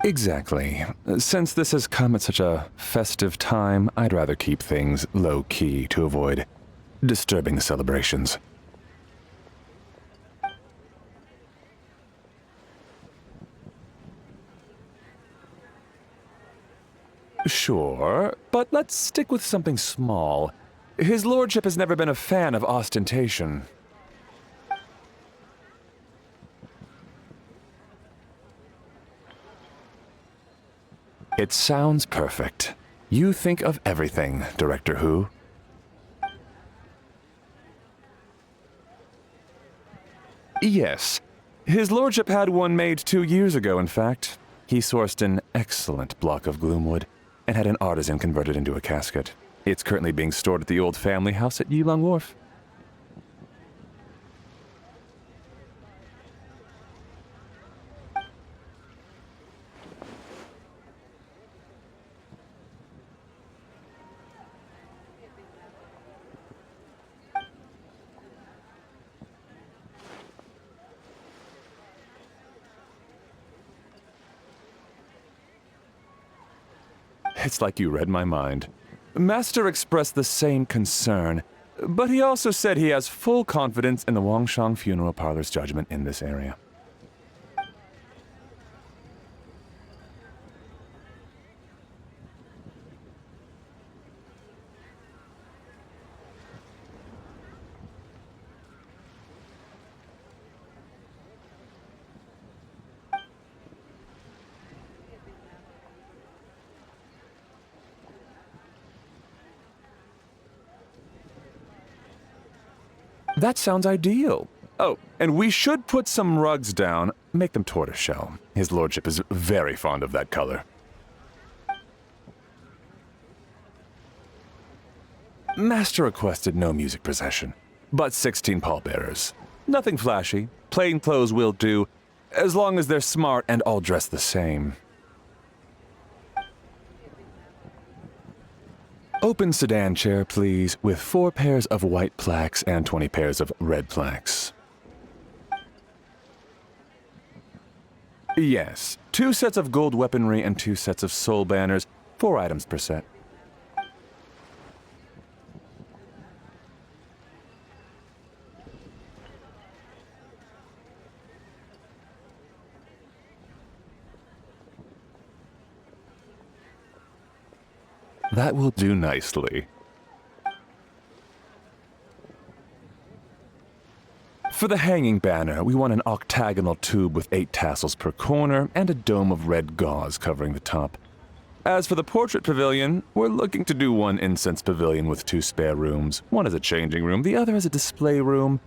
Exactly. Since this has come at such a festive time, I'd rather keep things low-key to avoid disturbing the celebrations. Sure, but let's stick with something small. His lordship has never been a fan of ostentation. It sounds perfect. You think of everything, Director Who. Yes. His lordship had one made 2 years ago, in fact. He sourced an excellent block of gloomwood and had an artisan convert it into a casket. It's currently being stored at the old family house at Yilong Wharf. It's like you read my mind. Master expressed the same concern, but he also said he has full confidence in the Wangshang Funeral Parlor's judgment in this area. That sounds ideal. Oh, and we should put some rugs down. Make them tortoiseshell. His lordship is very fond of that color. Master requested no music procession, but 16 pallbearers. Nothing flashy. Plain clothes will do, as long as they're smart and all dressed the same. Open sedan chair, please, with 4 pairs of white plaques and 20 pairs of red plaques. Yes, 2 sets of gold weaponry and 2 sets of soul banners, 4 items per set. That will do nicely. For the hanging banner, we want an octagonal tube with 8 tassels per corner and a dome of red gauze covering the top. As for the portrait pavilion, we're looking to do one incense pavilion with 2 spare rooms. One is a changing room, the other is a display room,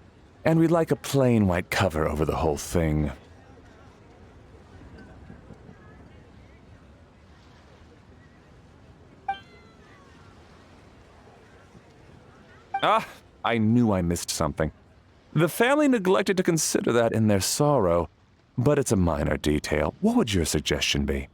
and we'd like a plain white cover over the whole thing. Ah, I knew I missed something. The family neglected to consider that in their sorrow, but it's a minor detail. What would your suggestion be?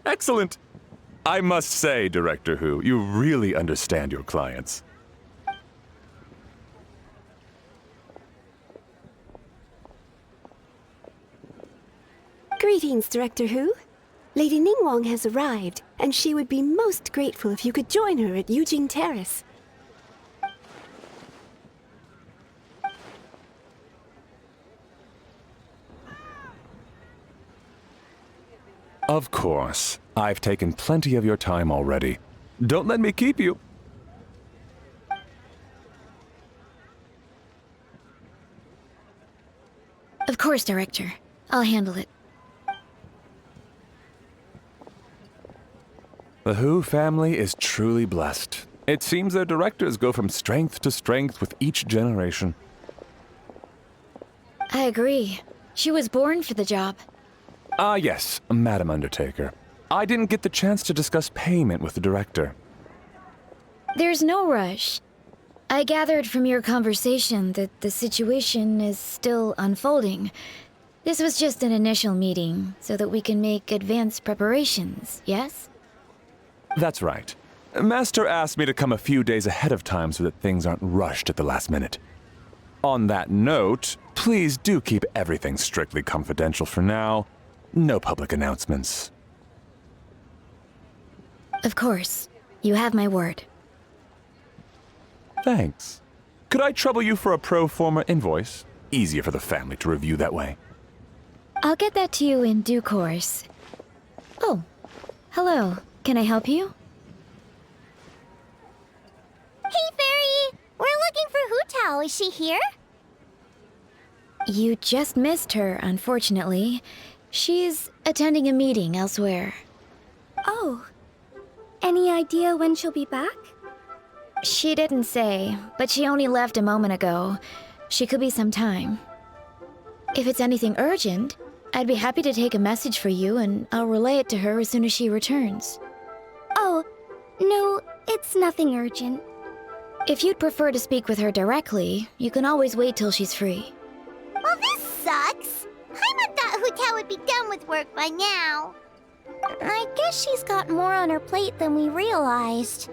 Excellent! I must say, Director Who, you really understand your clients. Greetings, Director Who. Lady Ningguang has arrived, and she would be most grateful if you could join her at Yujing Terrace. Of course. I've taken plenty of your time already. Don't let me keep you. Of course, Director. I'll handle it. The Who family is truly blessed. It seems their directors go from strength to strength with each generation. I agree. She was born for the job. Ah, yes, Madam Undertaker. I didn't get the chance to discuss payment with the director. There's no rush. I gathered from your conversation that the situation is still unfolding. This was just an initial meeting, so that we can make advanced preparations, yes? That's right. Master asked me to come a few days ahead of time so that things aren't rushed at the last minute. On that note, please do keep everything strictly confidential for now. No public announcements. Of course. You have my word. Thanks. Could I trouble you for a pro forma invoice? Easier for the family to review that way. I'll get that to you in due course. Oh, hello. Can I help you? Hey, Fairy! We're looking for Hu Tao. Is she here? You just missed her, unfortunately. She's attending a meeting elsewhere. Oh. Any idea when she'll be back? She didn't say, but she only left a moment ago. She could be some time. If it's anything urgent, I'd be happy to take a message for you and I'll relay it to her as soon as she returns. Oh, no, it's nothing urgent. If you'd prefer to speak with her directly, you can always wait till she's free. Well, this sucks. Paimon thought Hu Tao would be done with work by now. I guess she's got more on her plate than we realized.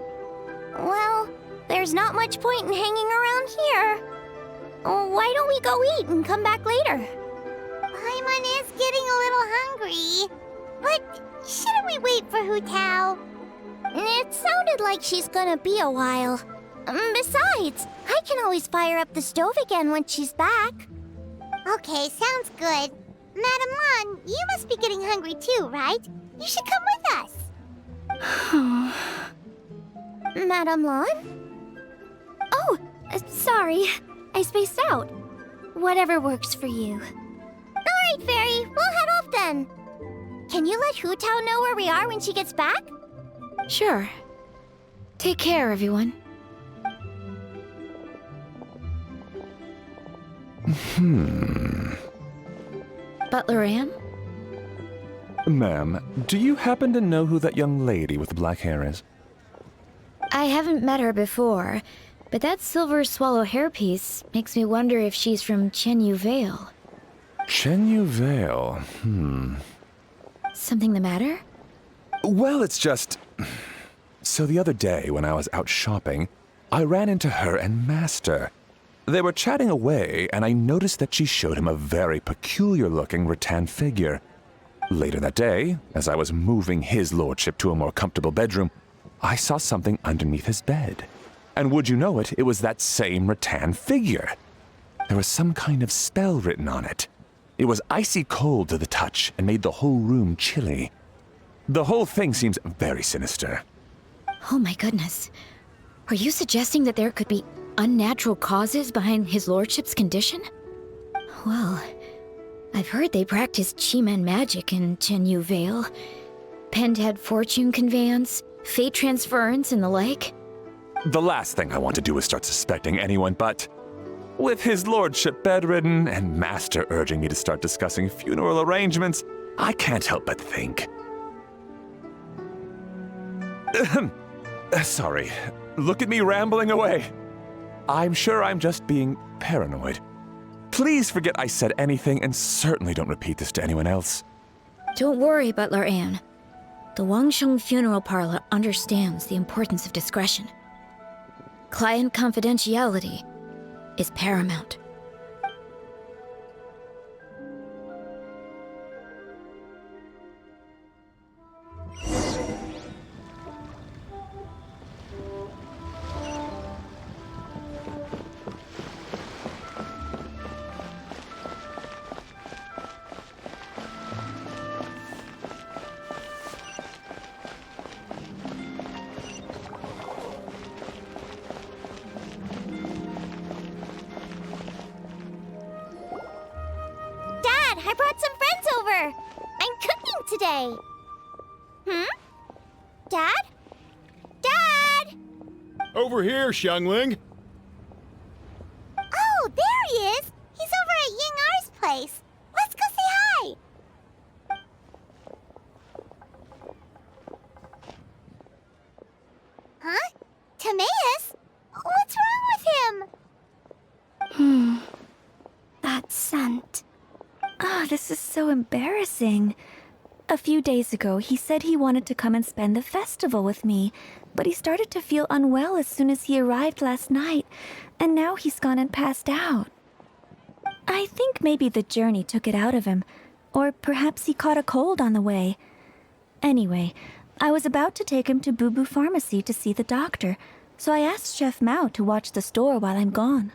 Well, there's not much point in hanging around here. Why don't we go eat and come back later? Paimon is getting a little hungry. But shouldn't we wait for Hu Tao? It sounded like she's gonna be a while. Besides, I can always fire up the stove again when she's back. Okay, sounds good. Madam Lan, you must be getting hungry too, right? You should come with us. Madam Lan? Oh, sorry. I spaced out. Whatever works for you. Alright, Fairy. We'll head off then. Can you let Hu Tao know where we are when she gets back? Sure. Take care, everyone. Butler Anne? Ma'am, do you happen to know who that young lady with the black hair is? I haven't met her before, but that silver swallow hairpiece makes me wonder if she's from Chenyu Vale. Chenyu Vale, Something the matter? Well, it's just... So the other day, when I was out shopping, I ran into her and Master. They were chatting away, and I noticed that she showed him a very peculiar-looking rattan figure. Later that day, as I was moving his lordship to a more comfortable bedroom, I saw something underneath his bed. And would you know it, it was that same rattan figure. There was some kind of spell written on it. It was icy cold to the touch and made the whole room chilly. The whole thing seems very sinister. Oh my goodness. Are you suggesting that there could be unnatural causes behind his lordship's condition? Well, I've heard they practice Chi-Man magic in Chenyu Vale. Pentad fortune conveyance, fate transference, and the like. The last thing I want to do is start suspecting anyone, but... With his lordship bedridden and Master urging me to start discussing funeral arrangements, I can't help but think. Sorry. Look at me rambling away. I'm sure I'm just being paranoid. Please forget I said anything and certainly don't repeat this to anyone else. Don't worry, Butler Anne. The Wangsheng Funeral Parlor understands the importance of discretion. Client confidentiality is paramount. I brought some friends over. I'm cooking today. Dad? Dad! Over here, Xiangling. Oh, there he is! He's over at Ying-Ar's place. Let's go say hi! Huh? Timaeus? What's wrong with him? That scent. Oh, this is so embarrassing. A few days ago, he said he wanted to come and spend the festival with me, but he started to feel unwell as soon as he arrived last night, and now he's gone and passed out. I think maybe the journey took it out of him, or perhaps he caught a cold on the way. Anyway, I was about to take him to Boo Boo Pharmacy to see the doctor, so I asked Chef Mao to watch the store while I'm gone.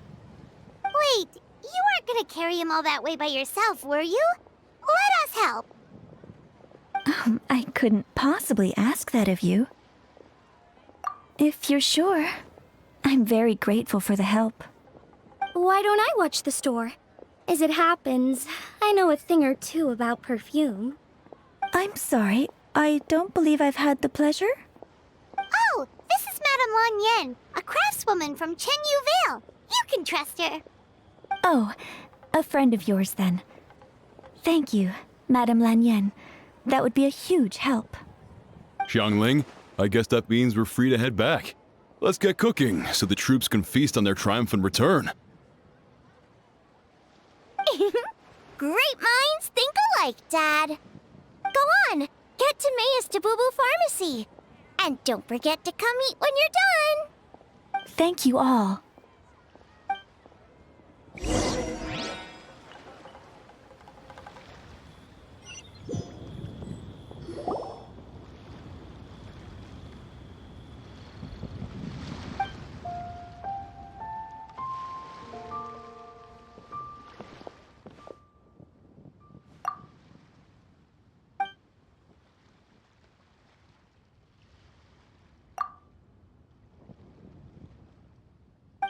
Wait, you weren't gonna carry him all that way by yourself, were you? Let us help! I couldn't possibly ask that of you. If you're sure, I'm very grateful for the help. Why don't I watch the store? As it happens, I know a thing or two about perfume. I'm sorry, I don't believe I've had the pleasure. Oh, this is Madame Lan Yen, a craftswoman from Chen Yu Vale. You can trust her. Oh, a friend of yours then. Thank you, Madame Lan Yen. That would be a huge help. Xiangling, I guess that means we're free to head back. Let's get cooking so the troops can feast on their triumphant return. Great minds think alike, Dad. Go on, get Timaeus to Boo Boo Pharmacy. And don't forget to come eat when you're done. Thank you all.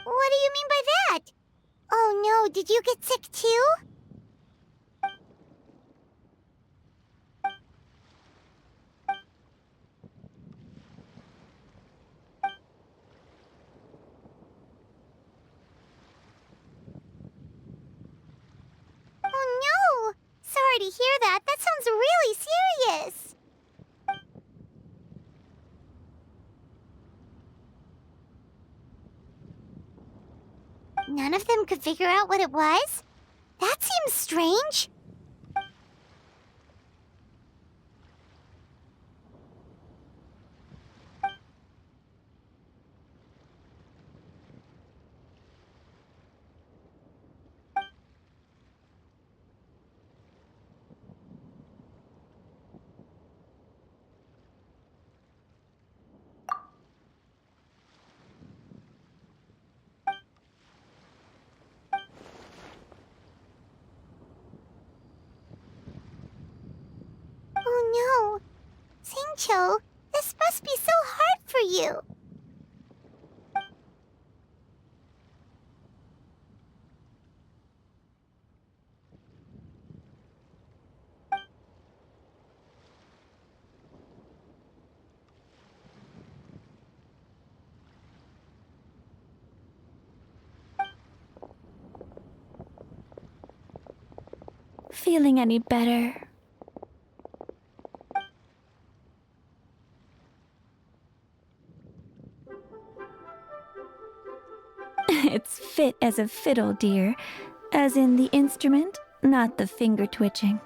What do you mean by that? Oh no, did you get sick too? Oh no! Sorry to hear that. That sounds really serious. None of them could figure out what it was? That seems strange. Oh no. Singcho, this must be so hard for you. Feeling any better? It's fit as a fiddle, dear. As in the instrument, not the finger twitching.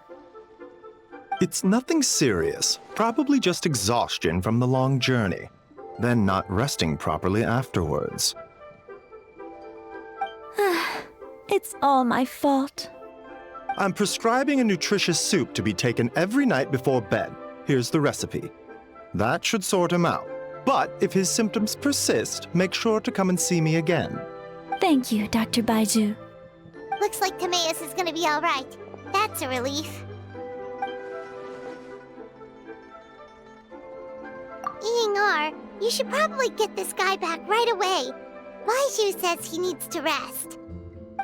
It's nothing serious, probably just exhaustion from the long journey, then not resting properly afterwards. It's all my fault. I'm prescribing a nutritious soup to be taken every night before bed. Here's the recipe. That should sort him out. But if his symptoms persist, make sure to come and see me again. Thank you, Dr. Baiju. Looks like Timaeus is gonna be alright. That's a relief. Ying-Ar, you should probably get this guy back right away. Baiju says he needs to rest.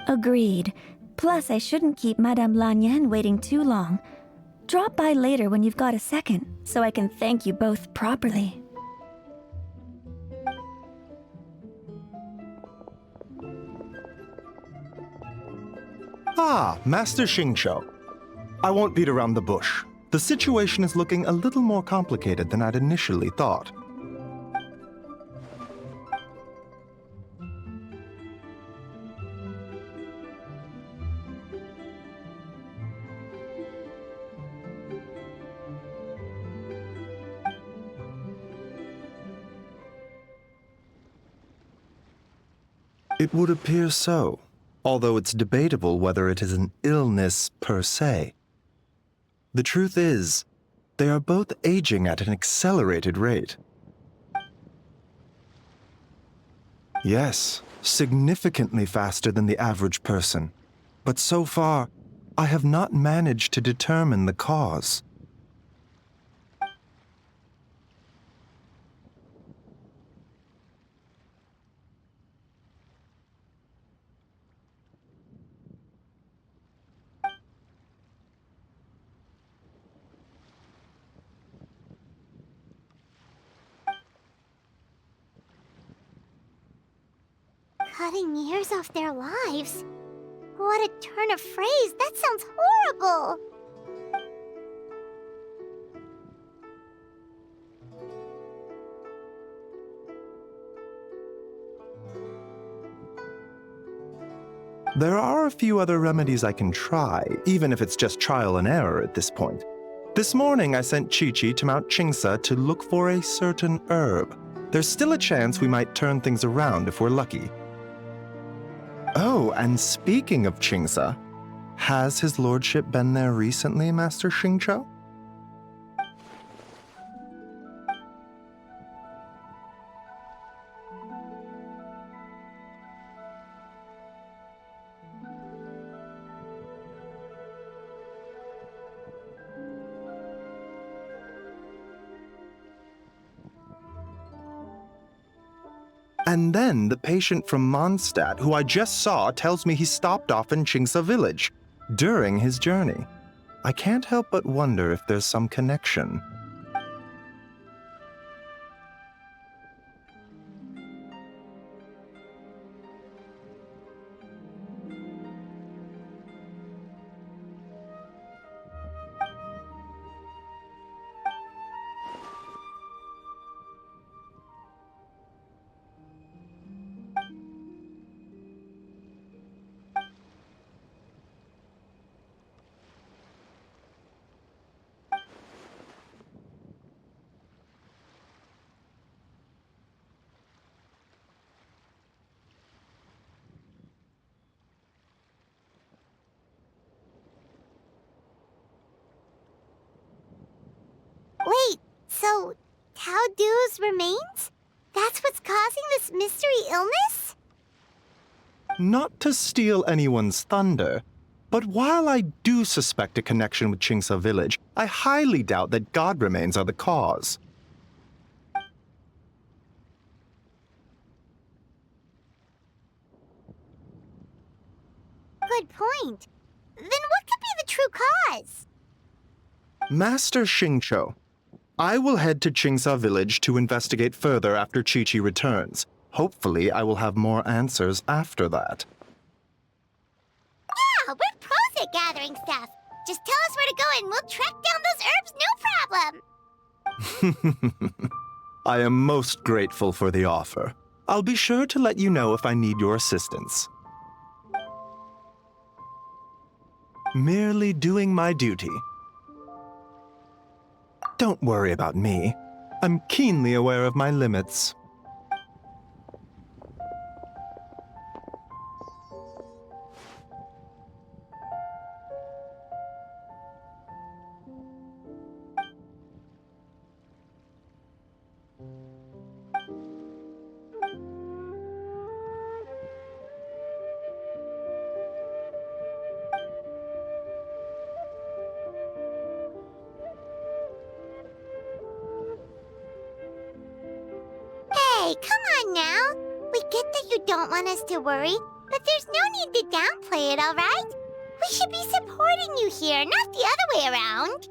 Agreed. Plus, I shouldn't keep Madame Lan Yen waiting too long. Drop by later when you've got a second, so I can thank you both properly. Ah, Master Xingqiu. I won't beat around the bush. The situation is looking a little more complicated than I'd initially thought. It would appear so, although it's debatable whether it is an illness per se. The truth is, they are both aging at an accelerated rate. Yes, significantly faster than the average person. But so far, I have not managed to determine the cause. Cutting years off their lives? What a turn of phrase! That sounds horrible! There are a few other remedies I can try, even if it's just trial and error at this point. This morning I sent Chi-Chi to Mount Qingsa to look for a certain herb. There's still a chance we might turn things around if we're lucky. Oh, and speaking of Qingsa, has his lordship been there recently, Master Xingqiu? And then the patient from Mondstadt, who I just saw, tells me he stopped off in Qingsa village during his journey. I can't help but wonder if there's some connection. Wait, so Tao Du's remains? That's what's causing this mystery illness? Not to steal anyone's thunder, but while I do suspect a connection with Qingsa village, I highly doubt that god remains are the cause. Good point. Then what could be the true cause? Master Xingqiu, I will head to Qingsa village to investigate further after Chi-Chi returns. Hopefully, I will have more answers after that. Yeah, we're pros at gathering stuff. Just tell us where to go and we'll track down those herbs, no problem. I am most grateful for the offer. I'll be sure to let you know if I need your assistance. Merely doing my duty. Don't worry about me. I'm keenly aware of my limits. Hey, come on now. We get that you don't want us to worry, but there's no need to downplay it, all right? We should be supporting you here, not the other way around.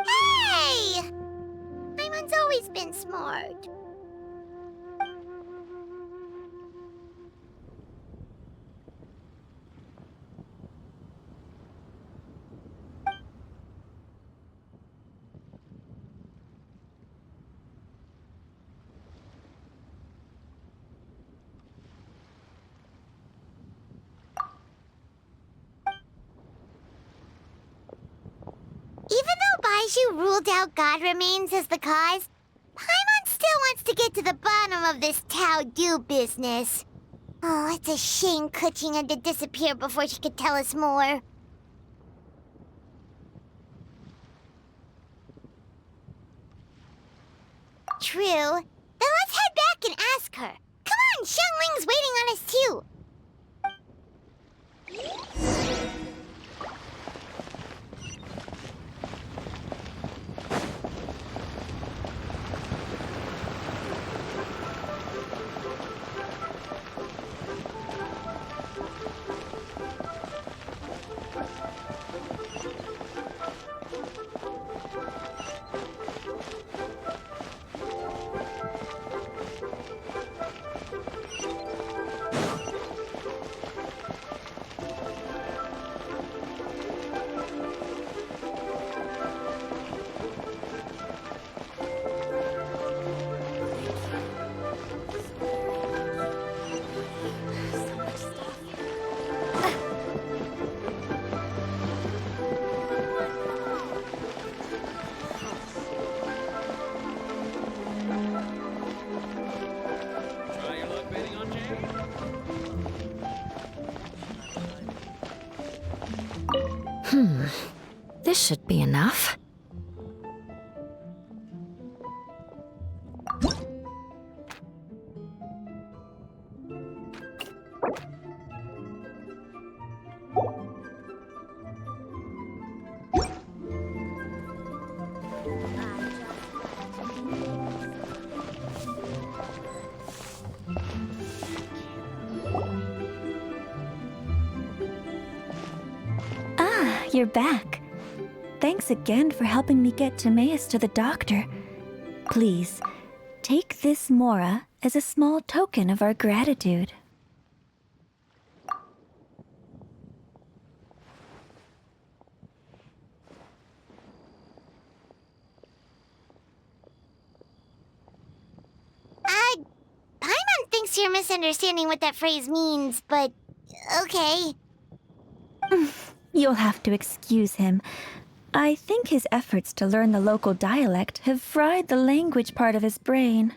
Hey! Paimon's always been smart. As you ruled out God remains as the cause, Paimon still wants to get to the bottom of this Tao Do business. Oh, it's a shame Kuching had to disappear before she could tell us more. True. Then let's head back and ask her. Come on, Xiangling's waiting on us too. This should be enough. Ah, you're back. Thanks again for helping me get Timaeus to the doctor. Please, take this Mora as a small token of our gratitude. Paimon thinks you're misunderstanding what that phrase means, but okay. You'll have to excuse him. I think his efforts to learn the local dialect have fried the language part of his brain.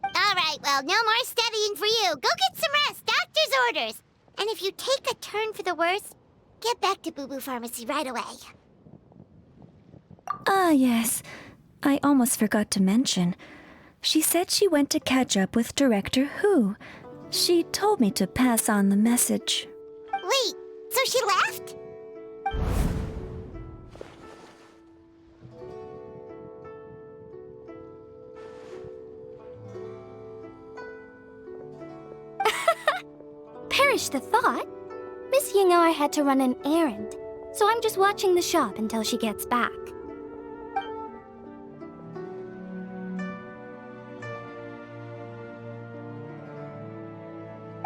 All right, well, no more studying for you. Go get some rest. Doctor's orders. And if you take a turn for the worse, get back to Boo Boo Pharmacy right away. Ah, yes. I almost forgot to mention. She said she went to catch up with Director Hu. She told me to pass on the message. Wait, so she left? Perish the thought. Miss Ying'ar had to run an errand, so I'm just watching the shop until she gets back.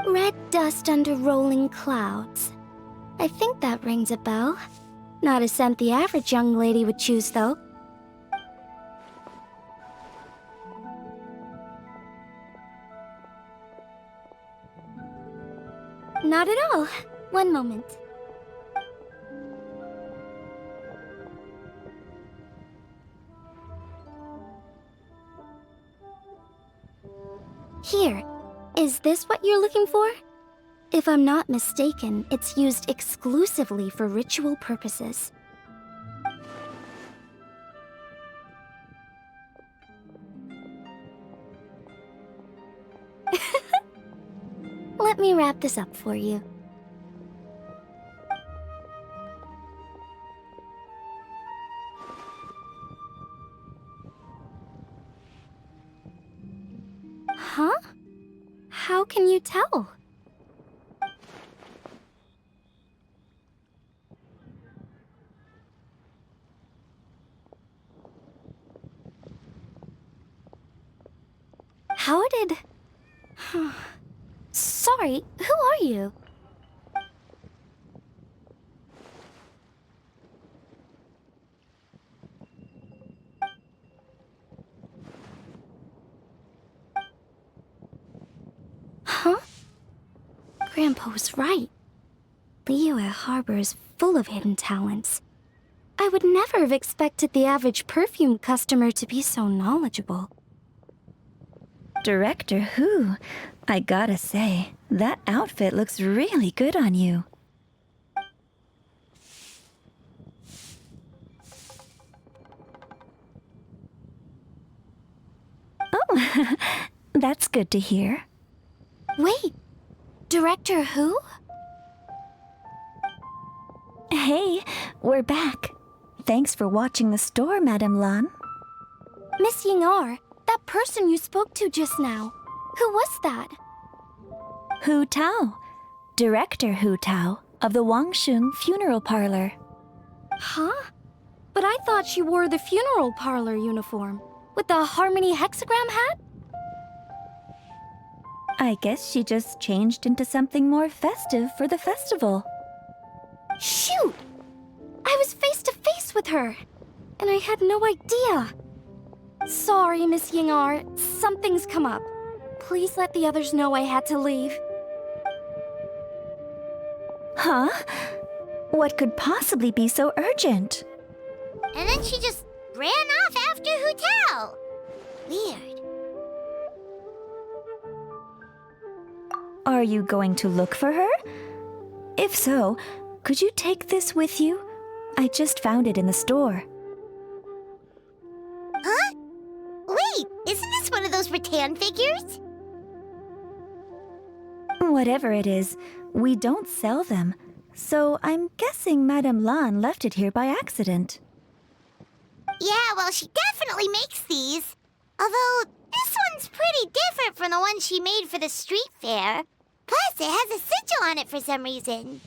Red dust under rolling clouds. I think that rings a bell. Not a scent the average young lady would choose, though. Not at all. One moment. Here. Is this what you're looking for? If I'm not mistaken, it's used exclusively for ritual purposes. Let me wrap this up for you. Huh? How can you tell? How did... Sorry, who are you? Huh? Grandpa was right. Liyue Harbor is full of hidden talents. I would never have expected the average perfume customer to be so knowledgeable. Director Who? I gotta say, that outfit looks really good on you. Oh, that's good to hear. Wait, Director Who? Hey, we're back. Thanks for watching the store, Madame Lan. Miss Ying-ar, that person you spoke to just now. Who was that? Hu Tao, Director Hu Tao of the Wangsheng Funeral Parlor. Huh? But I thought she wore the funeral parlor uniform with the Harmony hexagram hat? I guess she just changed into something more festive for the festival. Shoot! I was face to face with her, and I had no idea. Sorry, Miss Ying-ar, something's come up. Please let the others know I had to leave. Huh? What could possibly be so urgent? And then she just ran off after Hu Tao. Weird. Are you going to look for her? If so, could you take this with you? I just found it in the store. Huh? Wait, isn't this one of those rattan figures? Whatever it is, we don't sell them. So I'm guessing Madame Lan left it here by accident. Yeah, well, she definitely makes these. Although, this one's pretty different from the one she made for the street fair. Plus, it has a sigil on it for some reason.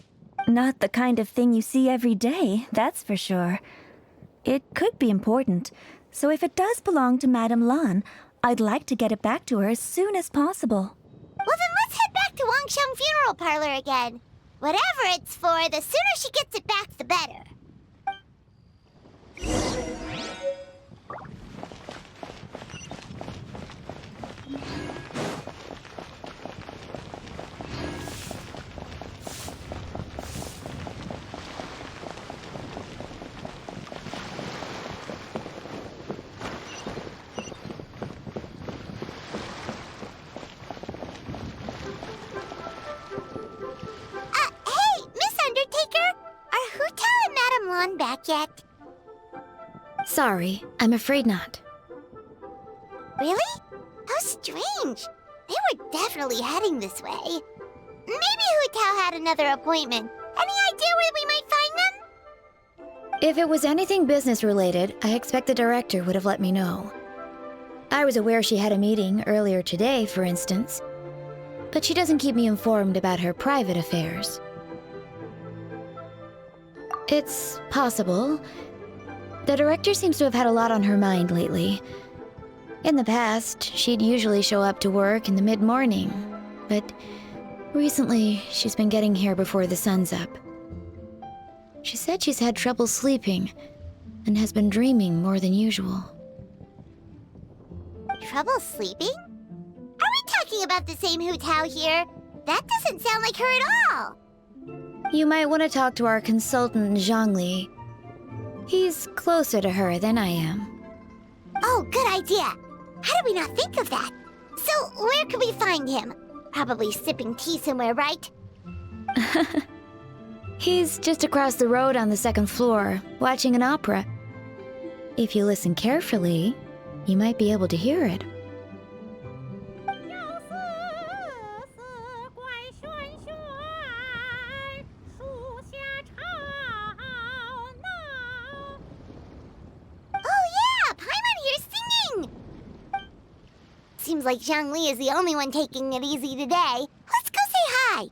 Not the kind of thing you see every day, that's for sure. It could be important, so if it does belong to Madame Lan, I'd like to get it back to her as soon as possible. Well, then let's head back to Wangsheng Funeral Parlor again. Whatever it's for, the sooner she gets it back, the better. Hey, Miss Undertaker! Are Hu Tao and Madame Lan back yet? Sorry, I'm afraid not. Really? How strange. They were definitely heading this way. Maybe Hu Tao had another appointment. Any idea where we might find them? If it was anything business related, I expect the director would have let me know. I was aware she had a meeting earlier today, for instance, but she doesn't keep me informed about her private affairs. It's possible. The director seems to have had a lot on her mind lately. In the past, she'd usually show up to work in the mid-morning, but recently she's been getting here before the sun's up. She said she's had trouble sleeping and has been dreaming more than usual. Trouble sleeping? Are we talking about the same Hu Tao here? That doesn't sound like her at all. You might want to talk to our consultant, Zhangli. He's closer to her than I am. Oh, good idea. How did we not think of that? So, where could we find him? Probably sipping tea somewhere, right? He's just across the road on the second floor, watching an opera. If you listen carefully, you might be able to hear it. Oh yeah, Paimon here's singing! Seems like Zhangli is the only one taking it easy today. Let's go say hi!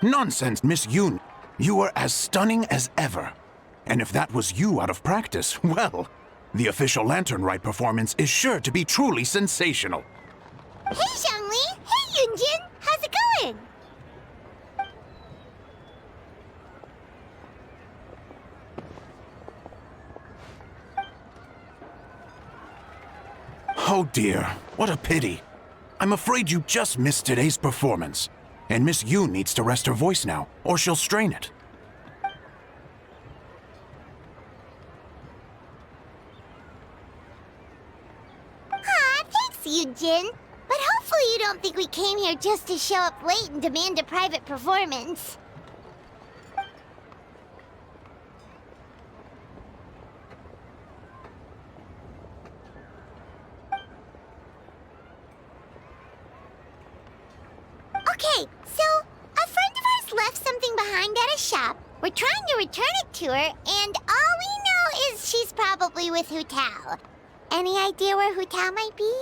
Nonsense, Miss Yoon. You are as stunning as ever. And if that was you out of practice, well, the official Lantern Rite performance is sure to be truly sensational. Hey, Zhongli! Hey, Yunjin! How's it going? Oh dear, what a pity. I'm afraid you just missed today's performance. And Miss Yoon needs to rest her voice now, or she'll strain it. Aw, thanks, Yunjin. But hopefully you don't think we came here just to show up late and demand a private performance. Okay, so a friend of ours left something behind at a shop. We're trying to return it to her, and all we know is she's probably with Hu Tao. Any idea where Hu Tao might be?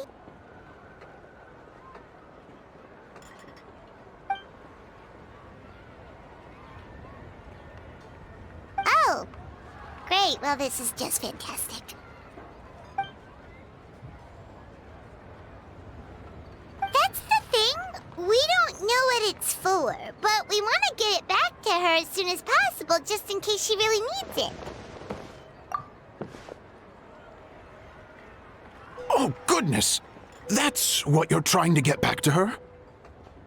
Oh, great. Well, this is just fantastic. That's the thing. We don't know what it's for, but we want to get it back to her as soon as possible just in case she really needs it. Oh, goodness! That's what you're trying to get back to her?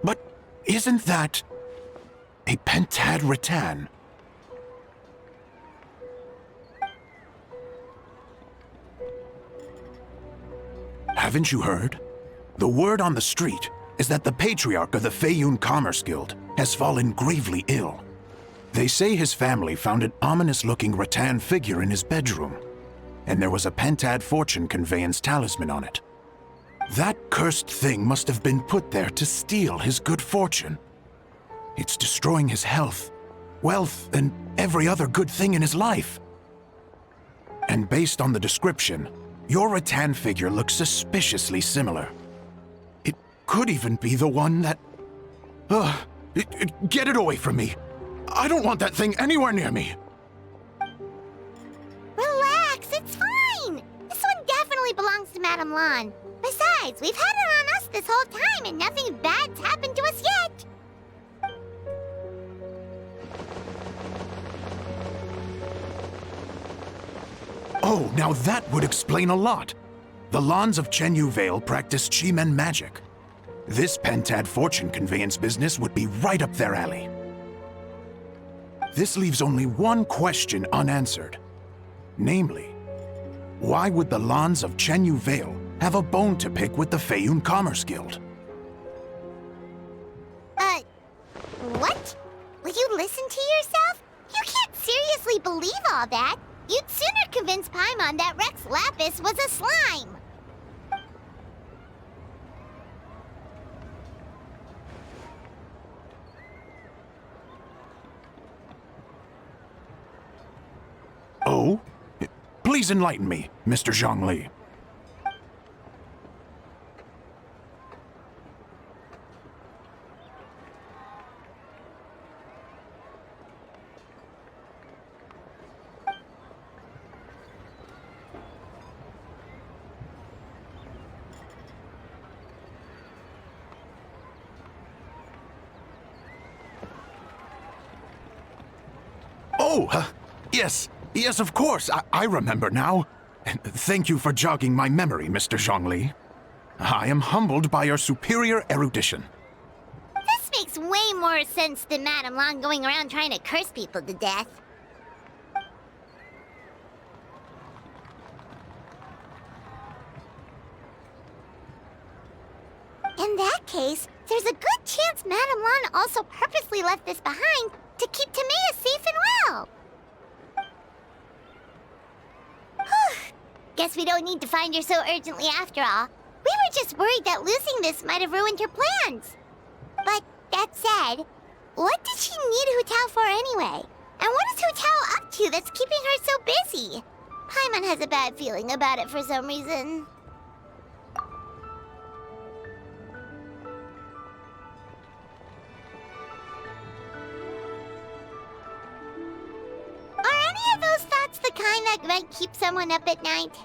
But isn't that a pentad rattan? Haven't you heard? The word on the street is that the patriarch of the Feiyun Commerce Guild has fallen gravely ill. They say his family found an ominous-looking rattan figure in his bedroom, and there was a pentad fortune conveyance talisman on it. That cursed thing must have been put there to steal his good fortune. It's destroying his health, wealth, and every other good thing in his life. And based on the description, your rattan figure looks suspiciously similar. It could even be the one that... get it away from me! I don't want that thing anywhere near me! Relax, it's fine. This one definitely belongs to Madame Lan. Besides, we've had it on us this whole time and nothing bad's happened to us yet. Oh, now that would explain a lot. The Lans of Chenyu Vale practice Chi-Men magic. This pentad fortune conveyance business would be right up their alley. This leaves only one question unanswered. Namely, why would the Lans of Chenyu Vale have a bone to pick with the Feiyun Commerce Guild? What? Will you listen to yourself? You can't seriously believe all that. You'd sooner convince Paimon that Rex Lapis was a slime. Oh? Please enlighten me, Mr. Zhongli. Oh, yes. Yes, of course. I remember now. Thank you for jogging my memory, Mr. Zhongli. I am humbled by your superior erudition. This makes way more sense than Madame Lan going around trying to curse people to death. In that case, there's a good chance Madame Lan also purposely left this behind to keep Timea safe and well. Guess we don't need to find her so urgently after all. We were just worried that losing this might have ruined her plans. But that said, what did she need Hu Tao for anyway? And what is Hu Tao up to that's keeping her so busy? Paimon has a bad feeling about it for some reason. that might keep someone up at night?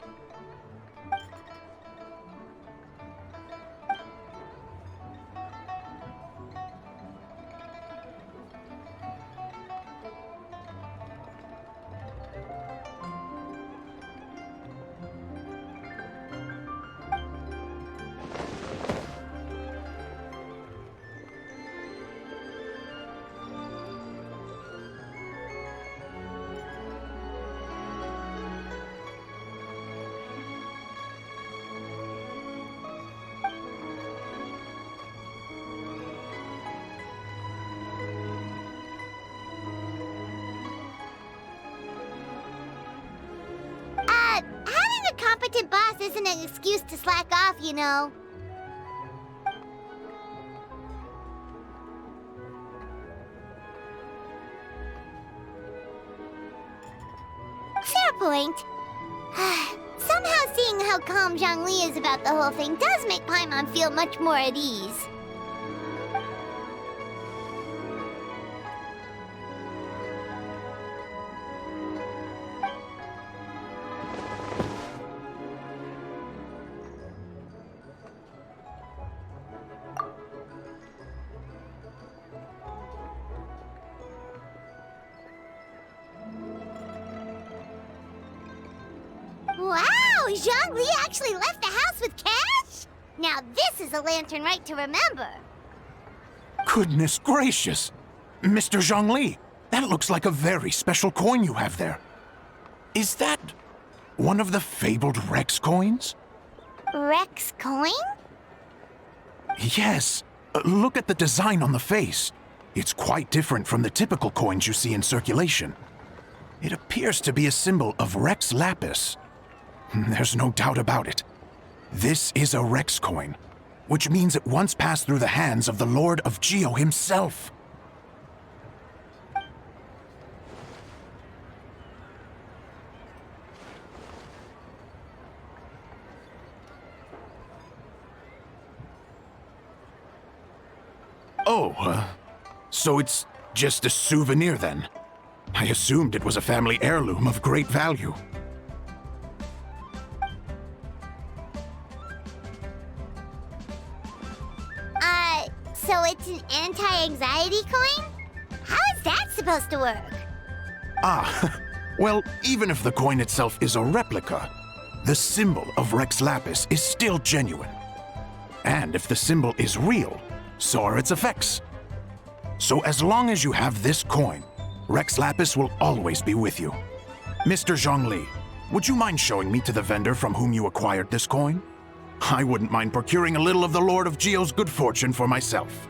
Having a competent boss isn't an excuse to slack off, you know. Fair point. Somehow seeing how calm Zhongli is about the whole thing does make Paimon feel much more at ease. Wow, Zhongli actually left the house with cash? Now this is a lantern right to remember. Goodness gracious! Mr. Zhongli, that looks like a very special coin you have there. Is that one of the fabled Rex coins? Rex coin? Yes. Look at the design on the face. It's quite different from the typical coins you see in circulation. It appears to be a symbol of Rex Lapis. There's no doubt about it. This is a Rex coin, which means it once passed through the hands of the Lord of Geo himself. Oh, so it's just a souvenir then? I assumed it was a family heirloom of great value. So it's an anti-anxiety coin? How is that supposed to work? Ah, well, even if the coin itself is a replica, the symbol of Rex Lapis is still genuine. And if the symbol is real, so are its effects. So as long as you have this coin, Rex Lapis will always be with you. Mr. Zhongli, would you mind showing me to the vendor from whom you acquired this coin? I wouldn't mind procuring a little of the Lord of Geo's good fortune for myself.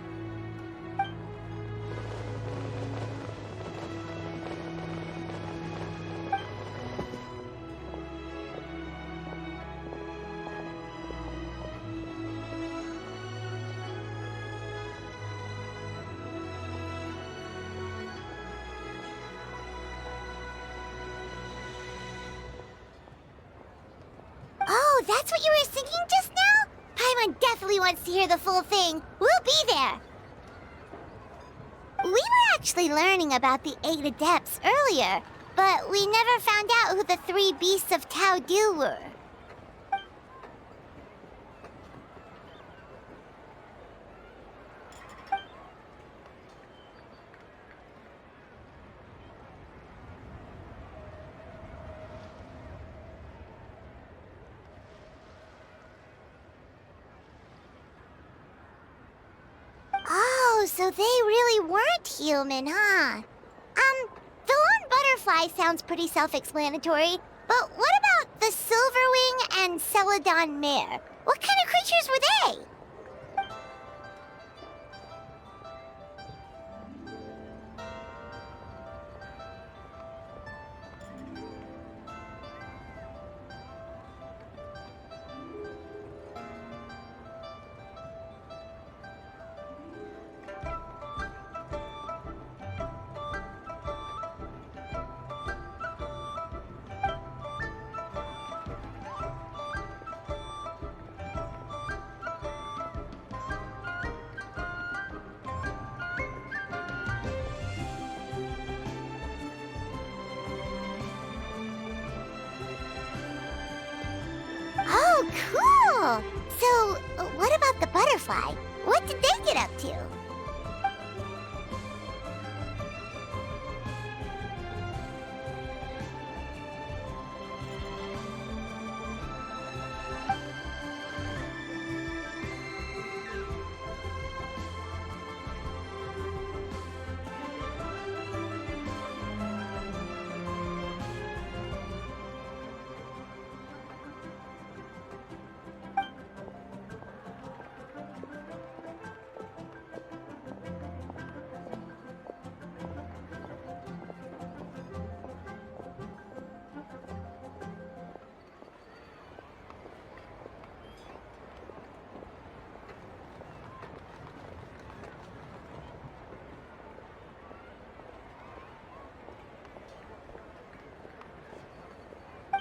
Oh, that's what you were singing just now? Paimon definitely wants to hear the full thing. We'll be there. We were actually learning about the 8 Adepts earlier, but we never found out who the 3 Beasts of Tao Dil were. Oh, so they really weren't human, huh? The lone butterfly sounds pretty self-explanatory, but what about the Silverwing and Celadon mare? What kind of creatures were they? Firefly. What did they get up to?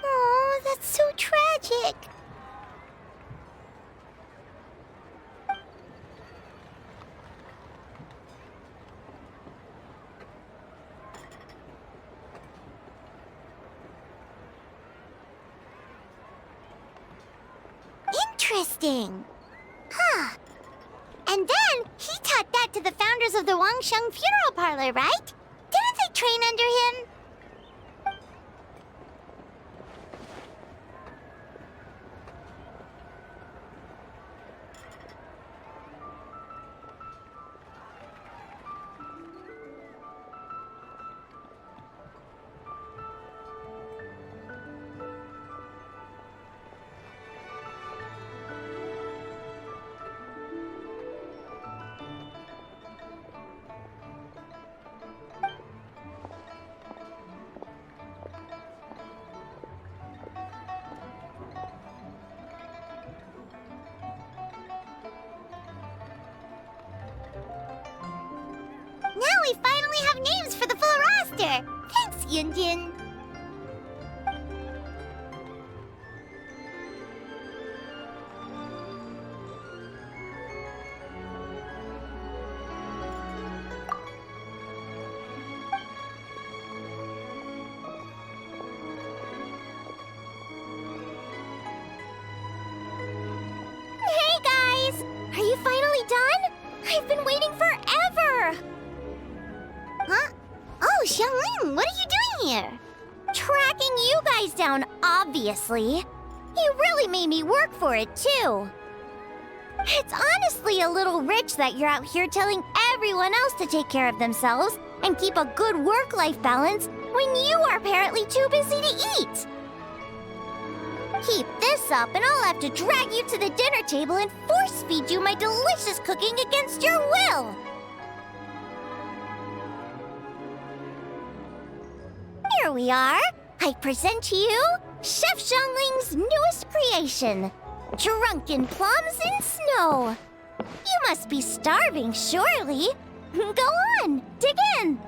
Oh, that's so tragic. Interesting. Huh. And then he taught that to the founders of the Wangsheng Funeral Parlor, right? Didn't they train under him? Now we finally have names for the full roster! Thanks, Yunjin! Hey guys! Are you finally done? I've been waiting forever! Huh? Oh, Xiangling, what are you doing here? Tracking you guys down, obviously. You really made me work for it, too. It's honestly a little rich that you're out here telling everyone else to take care of themselves and keep a good work-life balance when you are apparently too busy to eat. Keep this up and I'll have to drag you to the dinner table and force-feed you my delicious cooking against your will. Here we are. I present to you Chef Xiangling's newest creation, Drunken Plums in Snow. You must be starving, surely. Go on, dig in.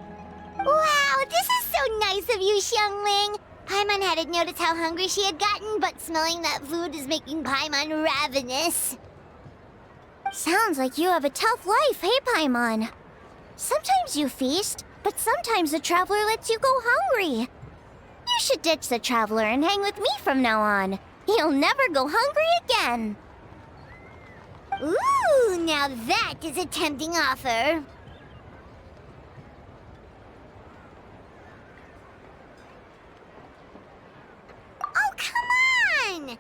Wow, this is so nice of you, Xiangling. Paimon hadn't noticed how hungry she had gotten, but smelling that food is making Paimon ravenous. Sounds like you have a tough life, hey, Paimon? Sometimes you feast, but sometimes the traveler lets you go hungry. You should ditch the traveler and hang with me from now on. You'll never go hungry again. Ooh, now that is a tempting offer. Oh, come on!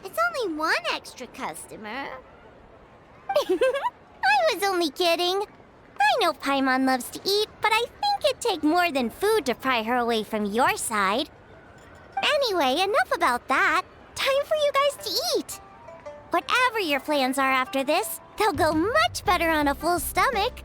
It's only one extra customer. I was only kidding. I know Paimon loves to eat, but I think it'd take more than food to pry her away from your side. Anyway, enough about that. Time for you guys to eat. Whatever your plans are after this, they'll go much better on a full stomach.